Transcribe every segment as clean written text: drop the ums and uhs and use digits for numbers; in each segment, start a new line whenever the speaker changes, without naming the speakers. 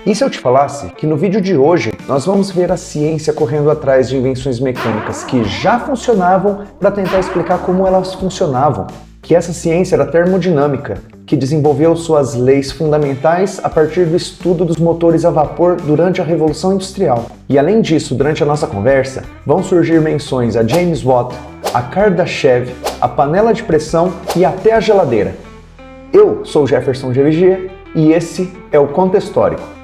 E se eu te falasse que no vídeo de hoje nós vamos ver a ciência correndo atrás de invenções mecânicas que já funcionavam para tentar explicar como elas funcionavam? Que essa ciência era a termodinâmica, que desenvolveu suas leis fundamentais a partir do estudo dos motores a vapor durante a Revolução Industrial. E além disso, durante a nossa conversa, vão surgir menções a James Watt, a Kardashev, a panela de pressão e até a geladeira. Eu sou Jefferson GVG e esse é o Conto Histórico.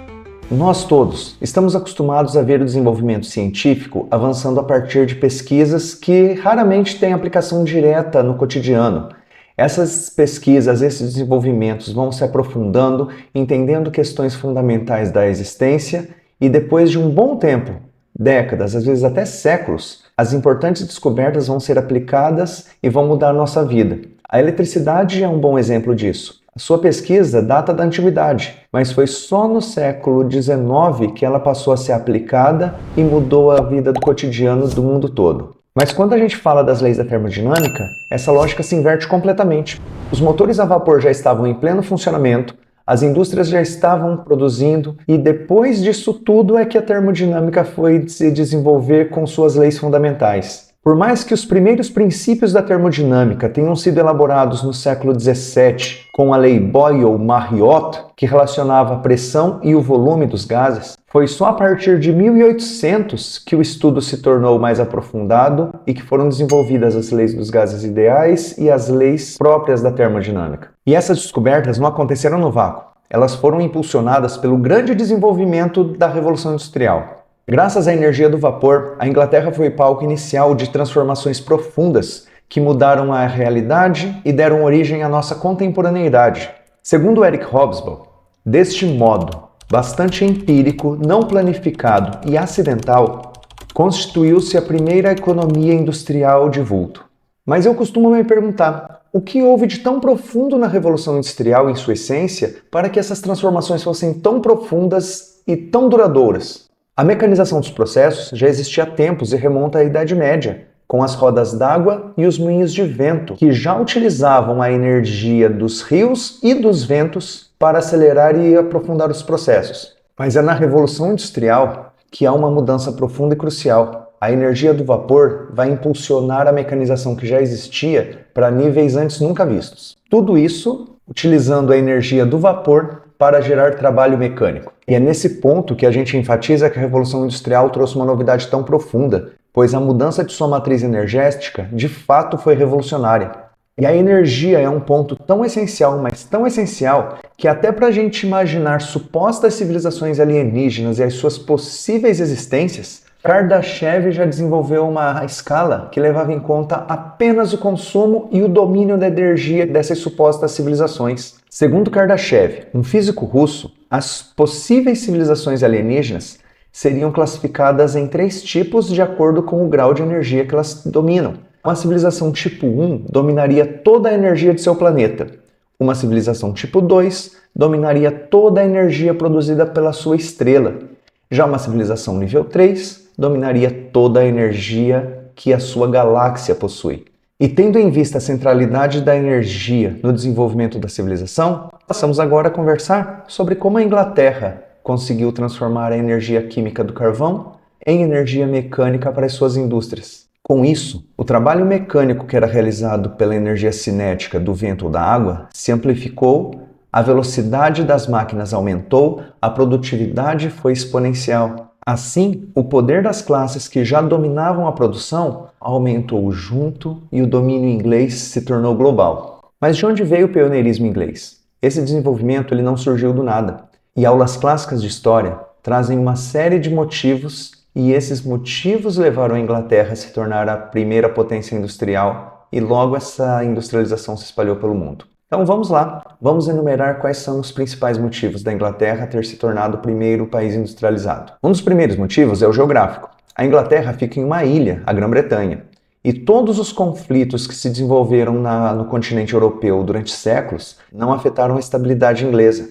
Nós todos estamos acostumados a ver o desenvolvimento científico avançando a partir de pesquisas que raramente têm aplicação direta no cotidiano. Essas pesquisas, esses desenvolvimentos vão se aprofundando, entendendo questões fundamentais da existência e depois de um bom tempo, décadas, às vezes até séculos, as importantes descobertas vão ser aplicadas e vão mudar a nossa vida. A eletricidade é um bom exemplo disso. A sua pesquisa data da antiguidade, mas foi só no século XIX que ela passou a ser aplicada e mudou a vida do cotidiano do mundo todo. Mas quando a gente fala das leis da termodinâmica, essa lógica se inverte completamente. Os motores a vapor já estavam em pleno funcionamento, as indústrias já estavam produzindo e depois disso tudo é que a termodinâmica foi se desenvolver com suas leis fundamentais. Por mais que os primeiros princípios da termodinâmica tenham sido elaborados no século XVII com a lei Boyle-Mariotte, que relacionava a pressão e o volume dos gases, foi só a partir de 1800 que o estudo se tornou mais aprofundado e que foram desenvolvidas as leis dos gases ideais e as leis próprias da termodinâmica. E essas descobertas não aconteceram no vácuo, elas foram impulsionadas pelo grande desenvolvimento da Revolução Industrial. Graças à energia do vapor, a Inglaterra foi palco inicial de transformações profundas que mudaram a realidade e deram origem à nossa contemporaneidade. Segundo Eric Hobsbawm, deste modo, bastante empírico, não planificado e acidental, constituiu-se a primeira economia industrial de vulto. Mas eu costumo me perguntar, o que houve de tão profundo na Revolução Industrial em sua essência para que essas transformações fossem tão profundas e tão duradouras? A mecanização dos processos já existia há tempos e remonta à Idade Média, com as rodas d'água e os moinhos de vento, que já utilizavam a energia dos rios e dos ventos para acelerar e aprofundar os processos. Mas é na Revolução Industrial que há uma mudança profunda e crucial. A energia do vapor vai impulsionar a mecanização que já existia para níveis antes nunca vistos. Tudo isso utilizando a energia do vapor para gerar trabalho mecânico. E é nesse ponto que a gente enfatiza que a Revolução Industrial trouxe uma novidade tão profunda, pois a mudança de sua matriz energética de fato foi revolucionária. E a energia é um ponto tão essencial, mas tão essencial, que até para a gente imaginar supostas civilizações alienígenas e as suas possíveis existências, Kardashev já desenvolveu uma escala que levava em conta apenas o consumo e o domínio da energia dessas supostas civilizações. Segundo Kardashev, um físico russo, as possíveis civilizações alienígenas seriam classificadas em 3 tipos de acordo com o grau de energia que elas dominam. Uma civilização tipo 1 dominaria toda a energia de seu planeta. Uma civilização tipo 2 dominaria toda a energia produzida pela sua estrela. Já uma civilização nível 3 dominaria toda a energia que a sua galáxia possui. E tendo em vista a centralidade da energia no desenvolvimento da civilização, passamos agora a conversar sobre como a Inglaterra conseguiu transformar a energia química do carvão em energia mecânica para as suas indústrias. Com isso, o trabalho mecânico que era realizado pela energia cinética do vento ou da água se amplificou, a velocidade das máquinas aumentou, a produtividade foi exponencial. Assim, o poder das classes que já dominavam a produção aumentou junto e o domínio inglês se tornou global. Mas de onde veio o pioneirismo inglês? Esse desenvolvimento ele não surgiu do nada. E aulas clássicas de história trazem uma série de motivos e esses motivos levaram a Inglaterra a se tornar a primeira potência industrial e logo essa industrialização se espalhou pelo mundo. Então vamos lá, vamos enumerar quais são os principais motivos da Inglaterra ter se tornado o primeiro país industrializado. Um dos primeiros motivos é o geográfico. A Inglaterra fica em uma ilha, a Grã-Bretanha, e todos os conflitos que se desenvolveram no continente europeu durante séculos não afetaram a estabilidade inglesa.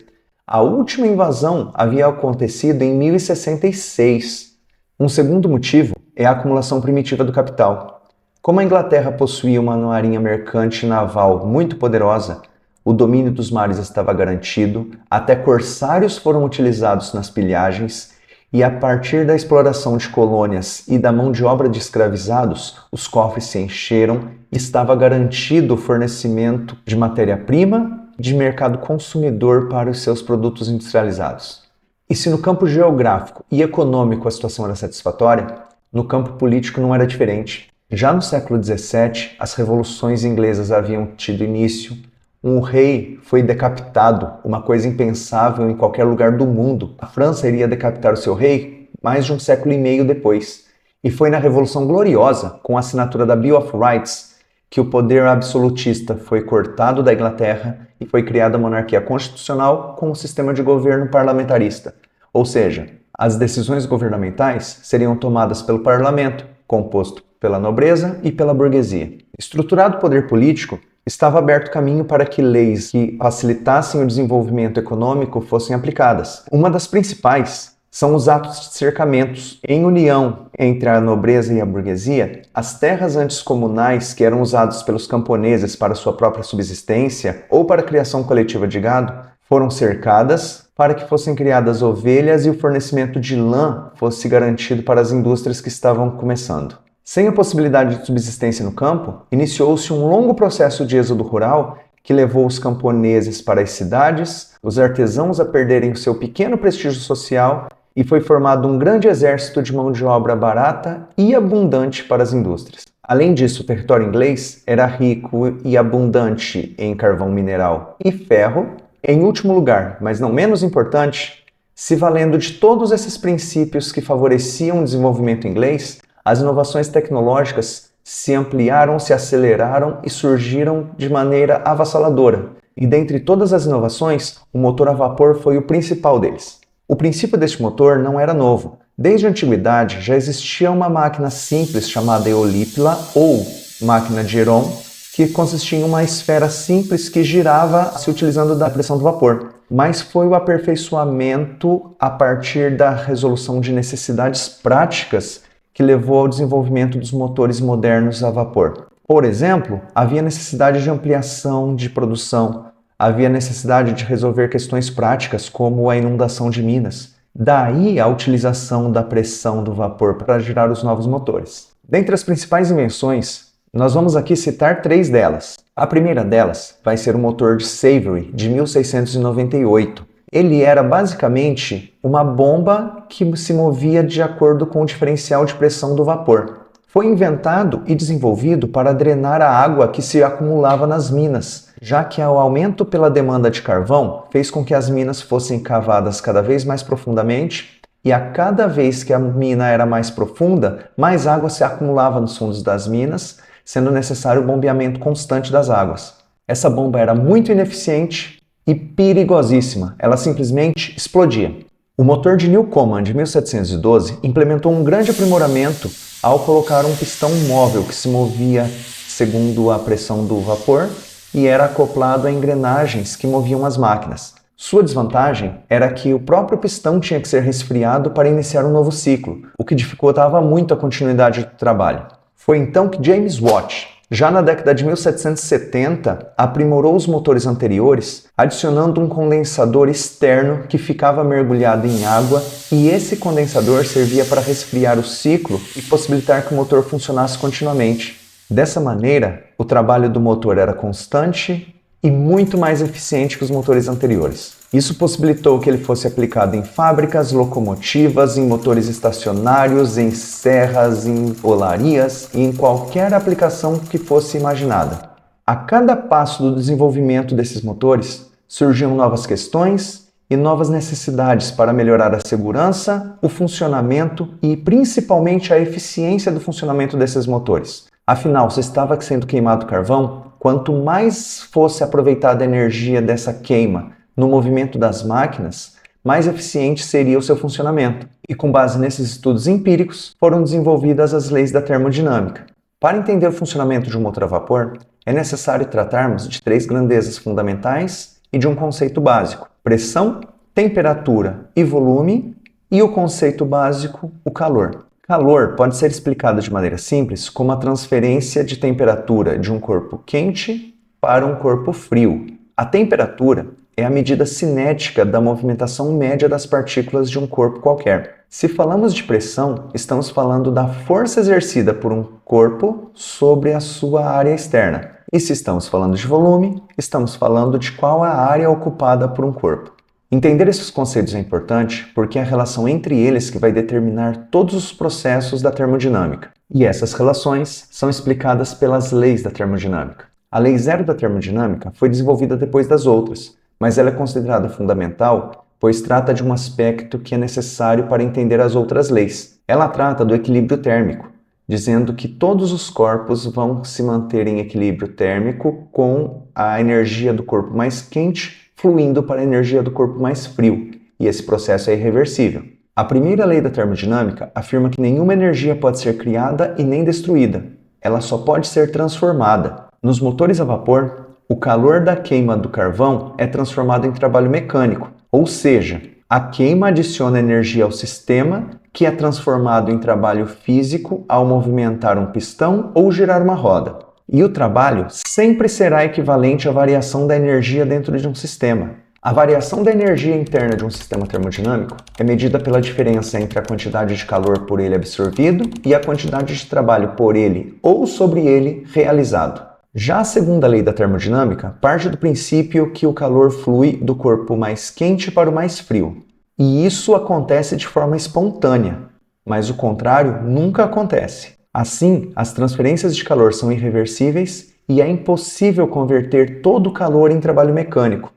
A última invasão havia acontecido em 1066. Um segundo motivo é a acumulação primitiva do capital. Como a Inglaterra possuía uma marinha mercante naval muito poderosa, o domínio dos mares estava garantido, até corsários foram utilizados nas pilhagens, e a partir da exploração de colônias e da mão de obra de escravizados, os cofres se encheram e estava garantido o fornecimento de matéria-prima e de mercado consumidor para os seus produtos industrializados. E se no campo geográfico e econômico a situação era satisfatória, no campo político não era diferente. Já no século XVII, as revoluções inglesas haviam tido início, um rei foi decapitado, uma coisa impensável em qualquer lugar do mundo. A França iria decapitar o seu rei mais de um século e meio depois. E foi na Revolução Gloriosa, com a assinatura da Bill of Rights, que o poder absolutista foi cortado da Inglaterra e foi criada a monarquia constitucional com um sistema de governo parlamentarista. Ou seja, as decisões governamentais seriam tomadas pelo parlamento, composto pela nobreza e pela burguesia. Estruturado o poder político, estava aberto caminho para que leis que facilitassem o desenvolvimento econômico fossem aplicadas. Uma das principais são os atos de cercamentos. Em união entre a nobreza e a burguesia, as terras antes comunais que eram usadas pelos camponeses para sua própria subsistência ou para a criação coletiva de gado foram cercadas para que fossem criadas ovelhas e o fornecimento de lã fosse garantido para as indústrias que estavam começando. Sem a possibilidade de subsistência no campo, iniciou-se um longo processo de êxodo rural que levou os camponeses para as cidades, os artesãos a perderem o seu pequeno prestígio social e foi formado um grande exército de mão de obra barata e abundante para as indústrias. Além disso, o território inglês era rico e abundante em carvão mineral e ferro. Em último lugar, mas não menos importante, se valendo de todos esses princípios que favoreciam o desenvolvimento inglês, as inovações tecnológicas se ampliaram, se aceleraram e surgiram de maneira avassaladora. E dentre todas as inovações, o motor a vapor foi o principal deles. O princípio deste motor não era novo. Desde a antiguidade já existia uma máquina simples chamada eolípila ou máquina de Heron, que consistia em uma esfera simples que girava se utilizando da pressão do vapor. Mas foi o aperfeiçoamento a partir da resolução de necessidades práticas que levou ao desenvolvimento dos motores modernos a vapor. Por exemplo, havia necessidade de ampliação de produção, havia necessidade de resolver questões práticas como a inundação de minas. Daí a utilização da pressão do vapor para girar os novos motores. Dentre as principais invenções, nós vamos aqui citar 3 delas. A primeira delas vai ser o motor de Savery, de 1698. Ele era basicamente uma bomba que se movia de acordo com o diferencial de pressão do vapor. Foi inventado e desenvolvido para drenar a água que se acumulava nas minas, já que o aumento pela demanda de carvão fez com que as minas fossem cavadas cada vez mais profundamente e a cada vez que a mina era mais profunda, mais água se acumulava nos fundos das minas, sendo necessário o bombeamento constante das águas. Essa bomba era muito ineficiente e perigosíssima, ela simplesmente explodia. O motor de Newcomen de 1712 implementou um grande aprimoramento ao colocar um pistão móvel que se movia segundo a pressão do vapor e era acoplado a engrenagens que moviam as máquinas. Sua desvantagem era que o próprio pistão tinha que ser resfriado para iniciar um novo ciclo, o que dificultava muito a continuidade do trabalho. Foi então que James Watt, já na década de 1770, aprimorou os motores anteriores, adicionando um condensador externo que ficava mergulhado em água e esse condensador servia para resfriar o ciclo e possibilitar que o motor funcionasse continuamente. Dessa maneira, o trabalho do motor era constante e muito mais eficiente que os motores anteriores. Isso possibilitou que ele fosse aplicado em fábricas, locomotivas, em motores estacionários, em serras, em olarias e em qualquer aplicação que fosse imaginada. A cada passo do desenvolvimento desses motores, surgiam novas questões e novas necessidades para melhorar a segurança, o funcionamento e principalmente a eficiência do funcionamento desses motores. Afinal, se estava sendo queimado carvão, quanto mais fosse aproveitada a energia dessa queima no movimento das máquinas, mais eficiente seria o seu funcionamento. E com base nesses estudos empíricos, foram desenvolvidas as leis da termodinâmica. Para entender o funcionamento de um motor a vapor, é necessário tratarmos de 3 grandezas fundamentais e de um conceito básico: pressão, temperatura e volume, e o conceito básico, o calor. Calor pode ser explicado de maneira simples como a transferência de temperatura de um corpo quente para um corpo frio. A temperatura é a medida cinética da movimentação média das partículas de um corpo qualquer. Se falamos de pressão, estamos falando da força exercida por um corpo sobre a sua área externa. E se estamos falando de volume, estamos falando de qual é a área ocupada por um corpo. Entender esses conceitos é importante porque é a relação entre eles que vai determinar todos os processos da termodinâmica. E essas relações são explicadas pelas leis da termodinâmica. A lei zero da termodinâmica foi desenvolvida depois das outras, mas ela é considerada fundamental pois trata de um aspecto que é necessário para entender as outras leis. Ela trata do equilíbrio térmico, dizendo que todos os corpos vão se manter em equilíbrio térmico com a energia do corpo mais quente fluindo para a energia do corpo mais frio, e esse processo é irreversível. A primeira lei da termodinâmica afirma que nenhuma energia pode ser criada e nem destruída, ela só pode ser transformada. Nos motores a vapor, o calor da queima do carvão é transformado em trabalho mecânico, ou seja, a queima adiciona energia ao sistema, que é transformado em trabalho físico ao movimentar um pistão ou girar uma roda. E o trabalho sempre será equivalente à variação da energia dentro de um sistema. A variação da energia interna de um sistema termodinâmico é medida pela diferença entre a quantidade de calor por ele absorvido e a quantidade de trabalho por ele ou sobre ele realizado. Já a segunda lei da termodinâmica parte do princípio que o calor flui do corpo mais quente para o mais frio. E isso acontece de forma espontânea, mas o contrário nunca acontece. Assim, as transferências de calor são irreversíveis e é impossível converter todo o calor em trabalho mecânico.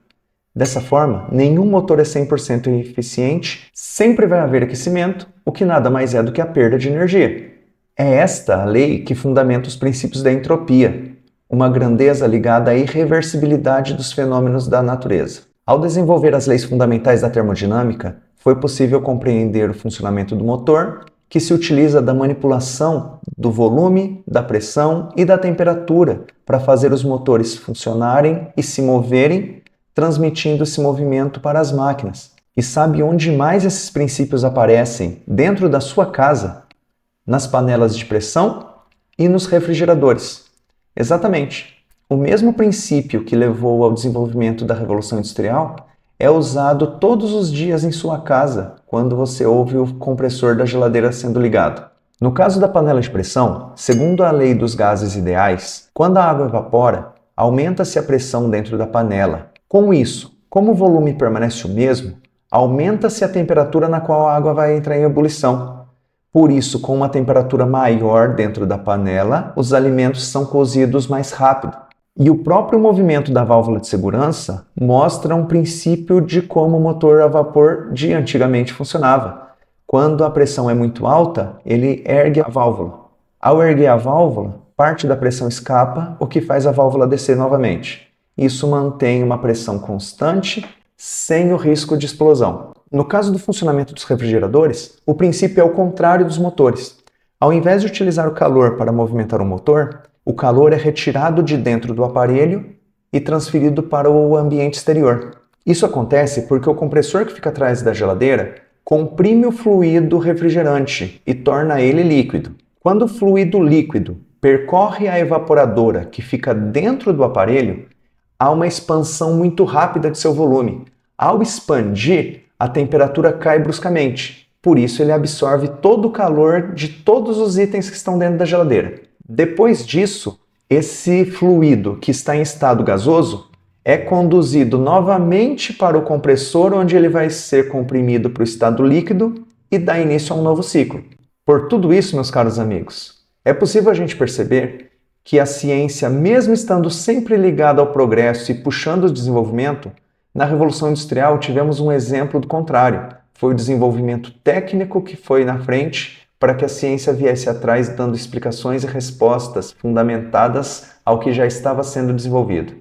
Dessa forma, nenhum motor é 100% eficiente, sempre vai haver aquecimento, o que nada mais é do que a perda de energia. É esta a lei que fundamenta os princípios da entropia, uma grandeza ligada à irreversibilidade dos fenômenos da natureza. Ao desenvolver as leis fundamentais da termodinâmica, foi possível compreender o funcionamento do motor, que se utiliza da manipulação do volume, da pressão e da temperatura para fazer os motores funcionarem e se moverem, transmitindo esse movimento para as máquinas. E sabe onde mais esses princípios aparecem? Dentro da sua casa, nas panelas de pressão e nos refrigeradores. Exatamente. O mesmo princípio que levou ao desenvolvimento da Revolução Industrial é usado todos os dias em sua casa, quando você ouve o compressor da geladeira sendo ligado. No caso da panela de pressão, segundo a lei dos gases ideais, quando a água evapora, aumenta-se a pressão dentro da panela. Com isso, como o volume permanece o mesmo, aumenta-se a temperatura na qual a água vai entrar em ebulição. Por isso, com uma temperatura maior dentro da panela, os alimentos são cozidos mais rápido. E o próprio movimento da válvula de segurança mostra um princípio de como o motor a vapor de antigamente funcionava. Quando a pressão é muito alta, ele ergue a válvula. Ao erguer a válvula, parte da pressão escapa, o que faz a válvula descer novamente. Isso mantém uma pressão constante, sem o risco de explosão. No caso do funcionamento dos refrigeradores, o princípio é o contrário dos motores. Ao invés de utilizar o calor para movimentar o motor, o calor é retirado de dentro do aparelho e transferido para o ambiente exterior. Isso acontece porque o compressor que fica atrás da geladeira comprime o fluido refrigerante e torna ele líquido. Quando o fluido líquido percorre a evaporadora que fica dentro do aparelho, há uma expansão muito rápida de seu volume. Ao expandir, a temperatura cai bruscamente. Por isso, ele absorve todo o calor de todos os itens que estão dentro da geladeira. Depois disso, esse fluido que está em estado gasoso é conduzido novamente para o compressor, onde ele vai ser comprimido para o estado líquido e dá início a um novo ciclo. Por tudo isso, meus caros amigos, é possível a gente perceber que a ciência, mesmo estando sempre ligada ao progresso e puxando o desenvolvimento, na Revolução Industrial tivemos um exemplo do contrário. Foi o desenvolvimento técnico que foi na frente para que a ciência viesse atrás dando explicações e respostas fundamentadas ao que já estava sendo desenvolvido.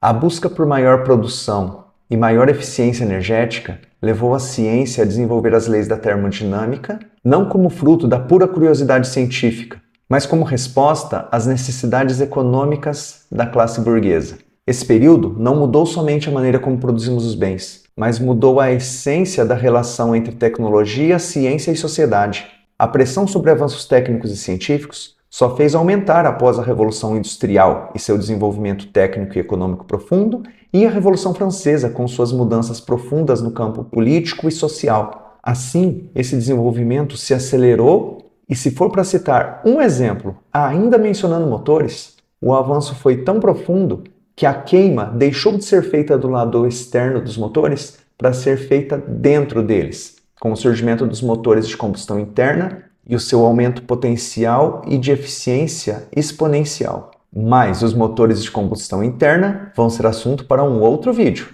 A busca por maior produção e maior eficiência energética levou a ciência a desenvolver as leis da termodinâmica, não como fruto da pura curiosidade científica, mas como resposta às necessidades econômicas da classe burguesa. Esse período não mudou somente a maneira como produzimos os bens, mas mudou a essência da relação entre tecnologia, ciência e sociedade. A pressão sobre avanços técnicos e científicos só fez aumentar após a Revolução Industrial e seu desenvolvimento técnico e econômico profundo, e a Revolução Francesa com suas mudanças profundas no campo político e social. Assim, esse desenvolvimento se acelerou e, se for para citar um exemplo, ainda mencionando motores, o avanço foi tão profundo que a queima deixou de ser feita do lado externo dos motores para ser feita dentro deles, com o surgimento dos motores de combustão interna e o seu aumento potencial e de eficiência exponencial. Mas os motores de combustão interna vão ser assunto para um outro vídeo.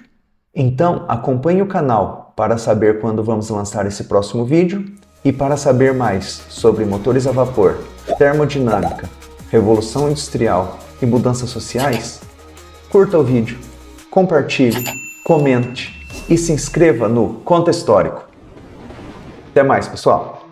Então, acompanhe o canal para saber quando vamos lançar esse próximo vídeo e para saber mais sobre motores a vapor, termodinâmica, revolução industrial e mudanças sociais, curta o vídeo, compartilhe, comente e se inscreva no Conta Histórico. Até mais, pessoal!